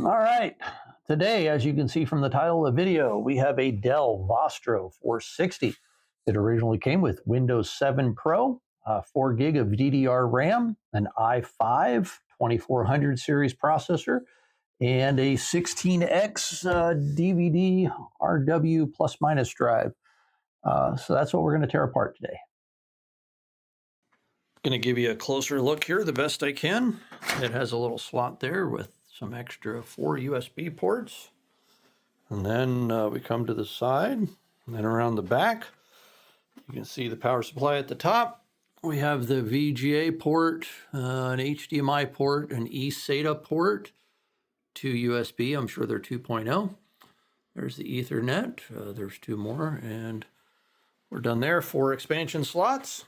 All right. Today, as you can see from the title of the video, we have a Dell Vostro 460. It originally came with Windows 7 Pro, 4 gig of DDR RAM, an i5 2400 series processor, and a 16X DVD RW plus minus drive. So that's what we're going to tear apart today. Going to give you a closer look here the best I can. It has a little slot there with some extra 4 USB ports. And then we come to the side and then around the back. You can see the power supply at the top. We have the VGA port, an HDMI port, an eSATA port, 2 USB. I'm sure they're 2.0. There's the Ethernet. There's 2 more. And we're done there. 4 expansion slots.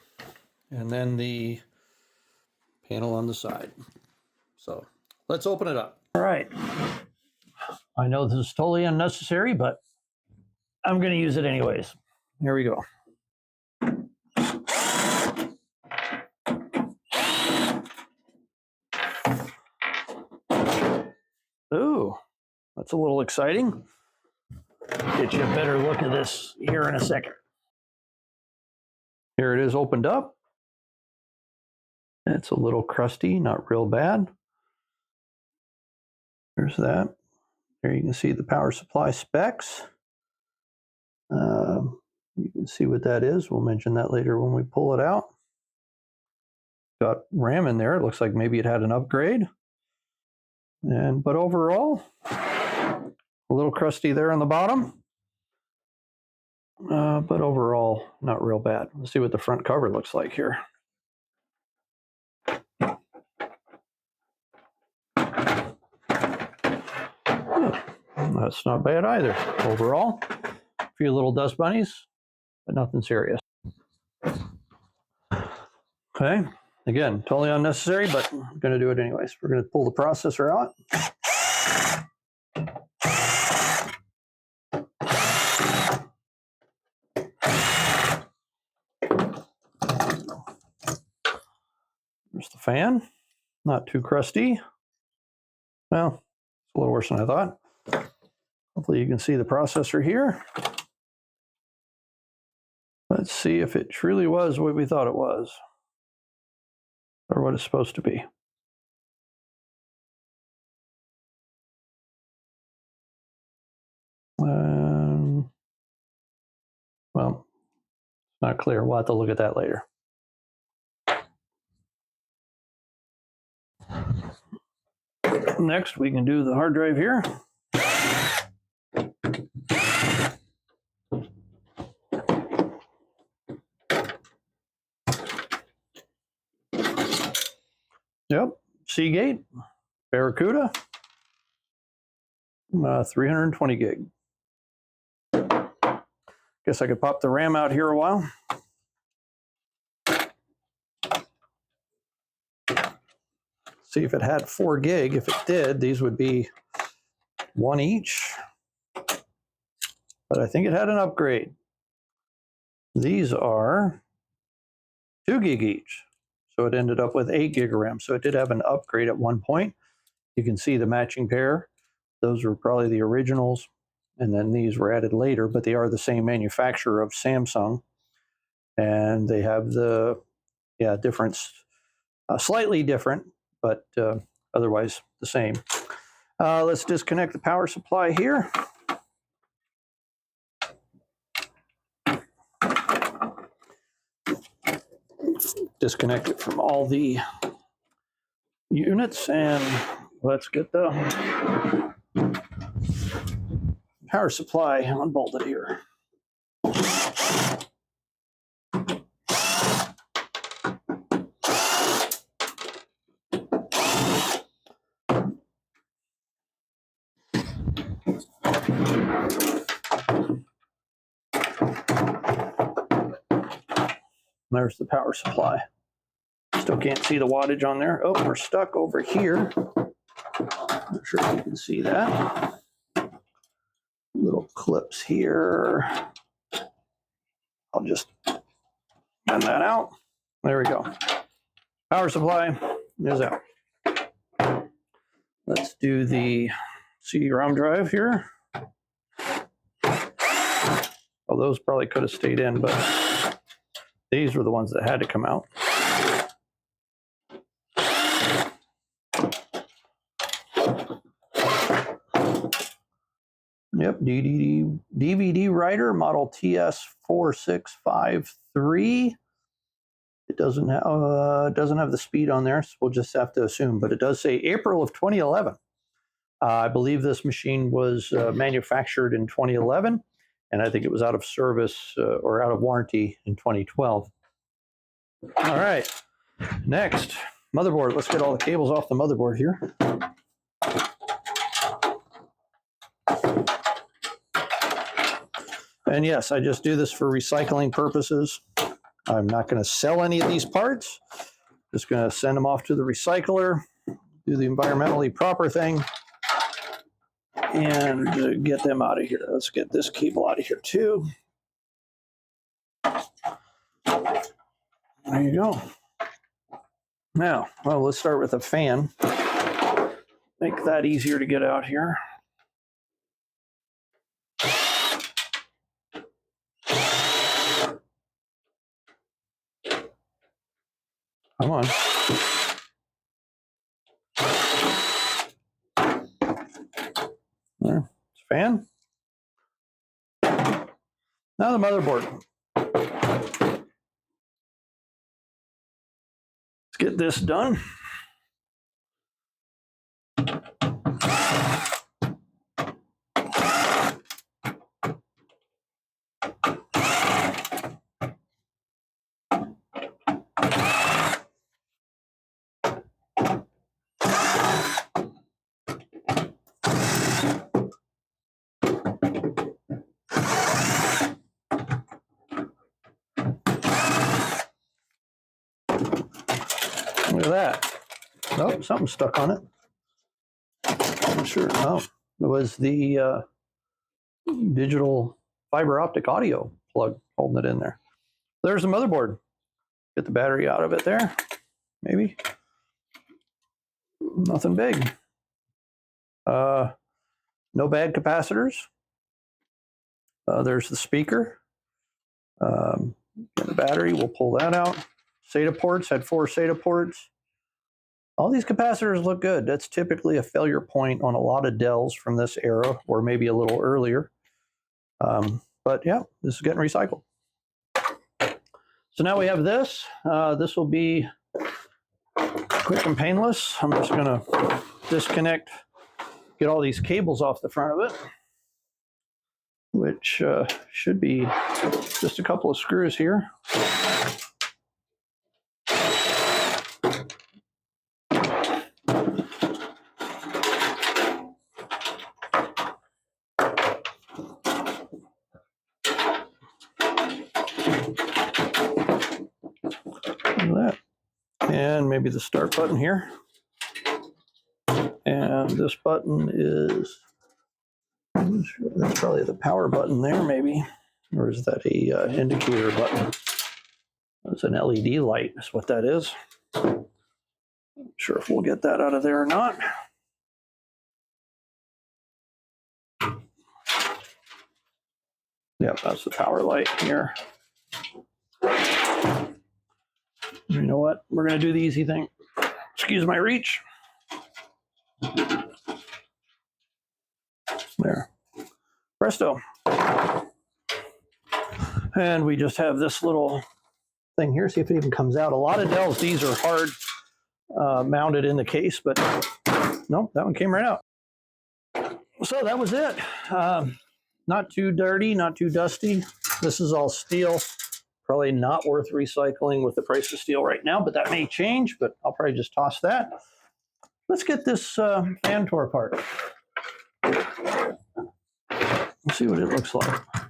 And then the panel on the side. So let's open it up. All right. I know this is totally unnecessary, but I'm going to use it anyways. Here we go. Ooh, that's a little exciting. Get you a better look at this here in a second. Here it is opened up. It's a little crusty, not real bad. There's that. There you can see the power supply specs. You can see what that is. We'll mention that later when we pull it out. Got RAM in there. It looks like maybe it had an upgrade. But overall, a little crusty there on the bottom. But overall, not real bad. Let's see what the front cover looks like here. That's not bad either. Overall, a few little dust bunnies, but nothing serious. Okay, again, totally unnecessary, but I'm going to do it anyways. We're going to pull the processor out. There's the fan. Not too crusty. Well, it's a little worse than I thought. Hopefully you can see the processor here. Let's see if it truly was what we thought it was, or what it's supposed to be. Well, it's not clear. We'll have to look at that later. Next, we can do the hard drive here. Yep, Seagate, Barracuda, 320 gig. Guess I could pop the RAM out here a while. See if it had 4 gig. If it did, these would be 1 each. But I think it had an upgrade. These are 2 gig each. So it ended up with 8 gig of RAM. So it did have an upgrade at one point. You can see the matching pair. Those were probably the originals. And then these were added later, but they are the same manufacturer of Samsung. And they have the, difference, slightly different, but otherwise the same. Let's disconnect the power supply here. Disconnect it from all the units, and let's get the power supply unbolted here. There's the power supply. Still can't see the wattage on there. Oh, we're stuck over here. Not sure if you can see that. Little clips here. I'll just bend that out. There we go. Power supply is out. Let's do the CD-ROM drive here. Well, those probably could have stayed in, but these were the ones that had to come out. Yep, DVD writer model TS4653. It doesn't have the speed on there, so we'll just have to assume. But it does say April of 2011. I believe this machine was manufactured in 2011, and I think it was out of service or out of warranty in 2012. All right, next, motherboard. Let's get all the cables off the motherboard here. And yes, I just do this for recycling purposes. I'm not going to sell any of these parts. Just going to send them off to the recycler, do the environmentally proper thing, and get them out of here. Let's get this cable out of here too. There you go. Now, well, let's start with a fan. Make that easier to get out here. Come on. There, it's a fan. Now the motherboard. Let's get this done. Look at that. Oh, something stuck on it. I'm not sure. Oh, it was the digital fiber optic audio plug holding it in there. There's the motherboard. Get the battery out of it there. Maybe. Nothing big. No bad capacitors. There's the speaker. The battery, we'll pull that out. SATA ports, had 4 SATA ports. All these capacitors look good. That's typically a failure point on a lot of Dells from this era, or maybe a little earlier. But yeah, this is getting recycled. So now we have this. This will be quick and painless. I'm just going to disconnect, get all these cables off the front of it, which should be just a couple of screws here. That. And maybe the start button here. And this button is, that's probably the power button there, maybe. Or is that a indicator button? That's an LED light, is what that is. Not sure if we'll get that out of there or not. Yep, that's the power light here. You know what? We're going to do the easy thing. Excuse my reach. There. Presto. And we just have this little thing here. See if it even comes out. A lot of Dells, these are hard mounted in the case, but nope, that one came right out. So that was it. Not too dirty, not too dusty. This is all steel. Probably not worth recycling with the price of steel right now, but that may change, but I'll probably just toss that. Let's get this fan tour apart. Let's see what it looks like. I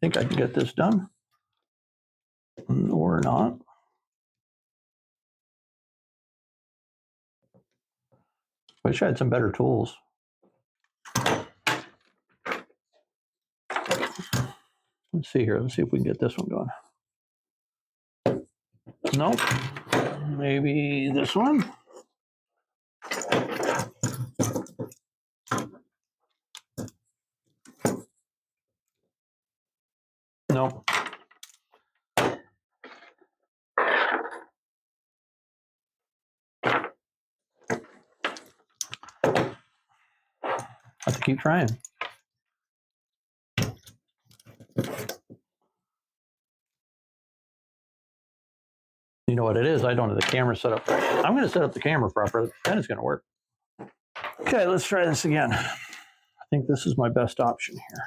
think I can get this done. Or not. Wish I had some better tools. Let's see here. Let's see if we can get this one going. Nope. Maybe this one. Nope. Have to keep trying. You know what it is? I don't have the camera set up. I'm going to set up the camera properly. Then it's going to work. Okay, let's try this again. I think this is my best option here.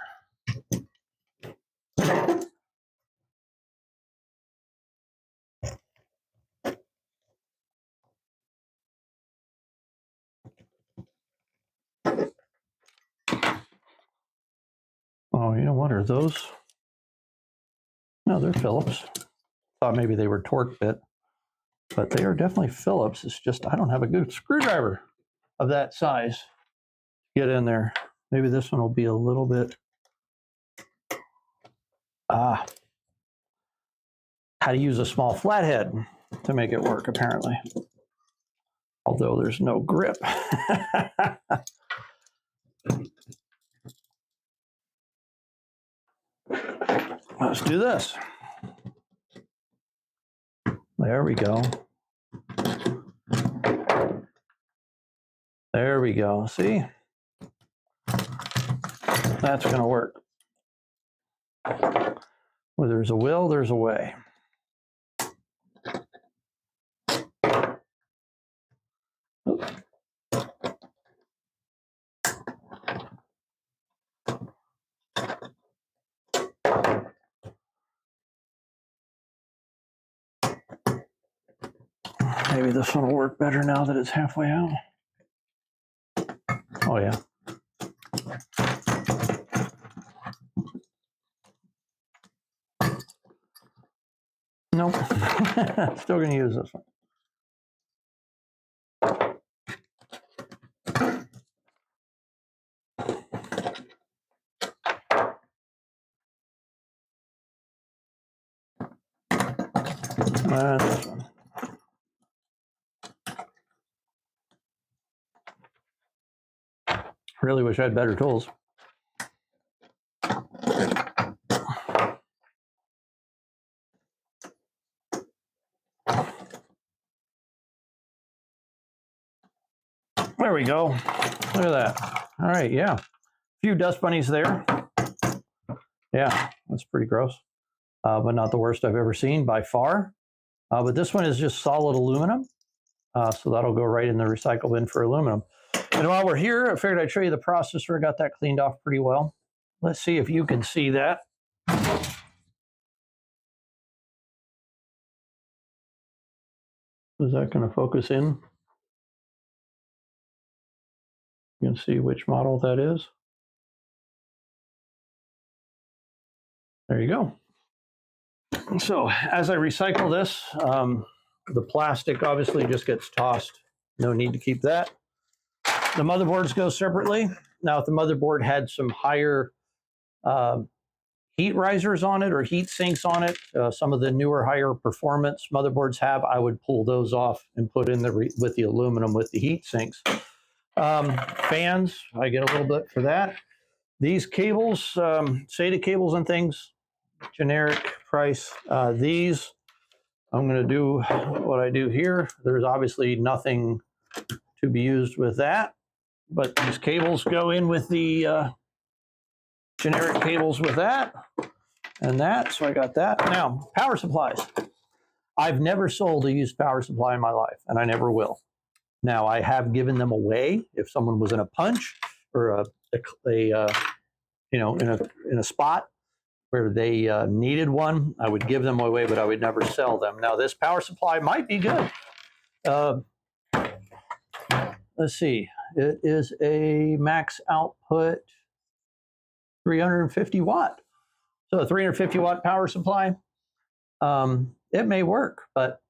Oh, you know what? Are those? No, they're Phillips. Thought maybe they were torque bit, but they are definitely Phillips. It's just I don't have a good screwdriver of that size. Get in there. Maybe this one will be a little bit. How to use a small flathead to make it work, apparently. Although there's no grip. Let's do this. There we go. There we go. See? That's going to work. Where there's a will, there's a way. Maybe this one will work better now that it's halfway out. Oh, yeah. Nope. Still going to use this one. And this one. Really wish I had better tools. There we go. Look at that. All right, yeah. A few dust bunnies there. Yeah, that's pretty gross. But not the worst I've ever seen by far. But this one is just solid aluminum. So that'll go right in the recycle bin for aluminum. And while we're here, I figured I'd show you the processor. I got that cleaned off pretty well. Let's see if you can see that. Is that going to focus in? You can see which model that is. There you go. So as I recycle this, the plastic obviously just gets tossed. No need to keep that. The motherboards go separately. Now, if the motherboard had some higher heat risers on it or heat sinks on it, some of the newer higher performance motherboards have, I would pull those off and put in with the aluminum with the heat sinks. Fans, I get a little bit for that. These cables, SATA cables and things, generic price. These, I'm going to do what I do here. There's obviously nothing to be used with that, but these cables go in with the generic cables with that and that. So I got that. Now, power supplies. I've never sold a used power supply in my life, and I never will. Now, I have given them away if someone was in a punch or in a spot where they needed one. I would give them away, but I would never sell them. Now, this power supply might be good. Let's see. It is a max output 350 watt. So a 350 watt power supply. It may work, but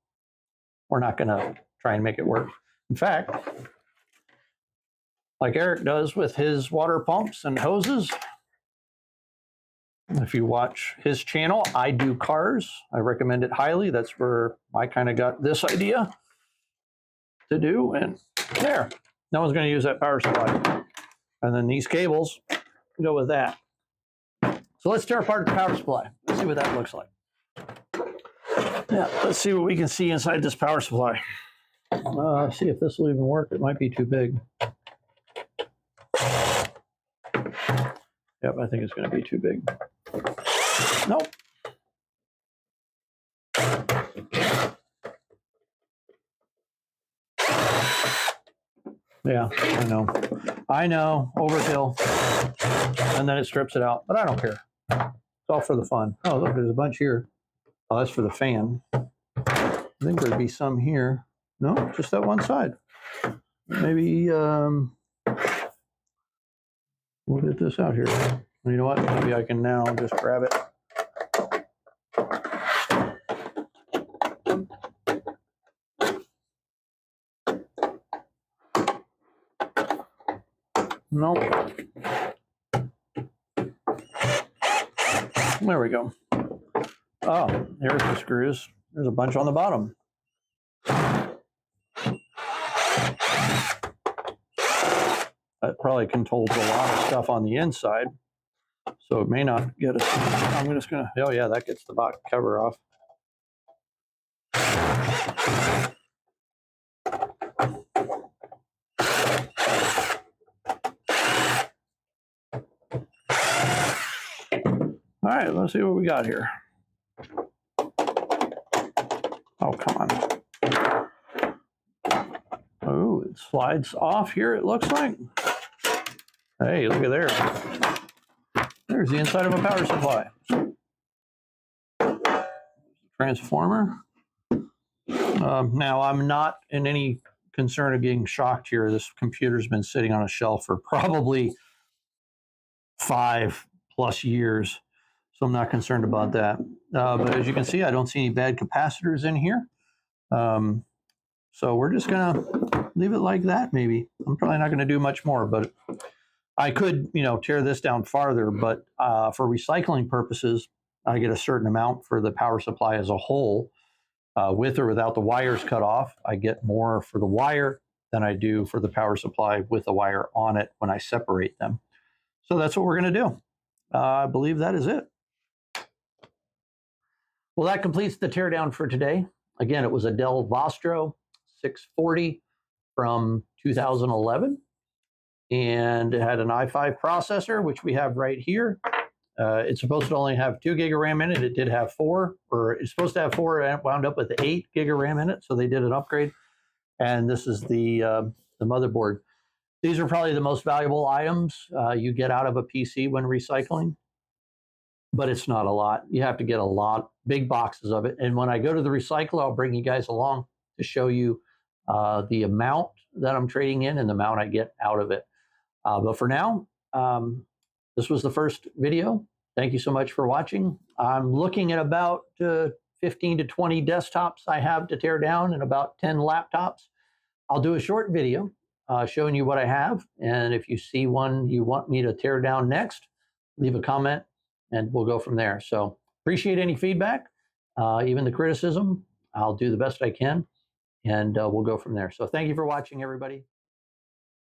we're not going to try and make it work. In fact, like Eric does with his water pumps and hoses, if you watch his channel, I do cars. I recommend it highly. That's where I kind of got this idea to do. And there, no one's going to use that power supply. And then these cables go with that. So let's tear apart the power supply. Let's see what that looks like. Yeah, let's see what we can see inside this power supply. See if this will even work. It might be too big. Yep, I think it's going to be too big. Nope. Yeah, I know, overkill. And then it strips it out, but I don't care. It's all for the fun. Oh, look, there's a bunch here. Oh, that's for the fan. I think there'd be some here. No, just that one side. Maybe we'll get this out here. You know what? Maybe I can now just grab it. Nope. There we go. Oh, here's the screws. There's a bunch on the bottom. That probably controls a lot of stuff on the inside, so it may not get us. I'm just gonna. Oh yeah, that gets the box cover off. All right, let's see what we got here. Oh, come on. Oh, it slides off here, it looks like. Hey, look at there. There's the inside of a power supply. Transformer. Now, I'm not in any concern of getting shocked here. This computer's been sitting on a shelf for probably 5+ years. So I'm not concerned about that. But as you can see, I don't see any bad capacitors in here. So we're just going to leave it like that, maybe. I'm probably not going to do much more, but I could, tear this down farther. But for recycling purposes, I get a certain amount for the power supply as a whole. With or without the wires cut off, I get more for the wire than I do for the power supply with the wire on it when I separate them. So that's what we're going to do. I believe that is it. Well, that completes the teardown for today. Again, it was a Dell Vostro 640 from 2011. And it had an i5 processor, which we have right here. It's supposed to only have 2 gig of RAM in it. It did have 4, or it's supposed to have 4, and it wound up with 8 gig of RAM in it. So they did an upgrade. And this is the motherboard. These are probably the most valuable items you get out of a PC when recycling. But it's not a lot. You have to get a lot, big boxes of it. And when I go to the recycle, I'll bring you guys along to show you the amount that I'm trading in and the amount I get out of it. But for now, this was the first video. Thank you so much for watching. I'm looking at about 15 to 20 desktops I have to tear down and about 10 laptops. I'll do a short video showing you what I have. And if you see one you want me to tear down next, leave a comment and we'll go from there. So appreciate any feedback, even the criticism. I'll do the best I can and we'll go from there. So thank you for watching, everybody.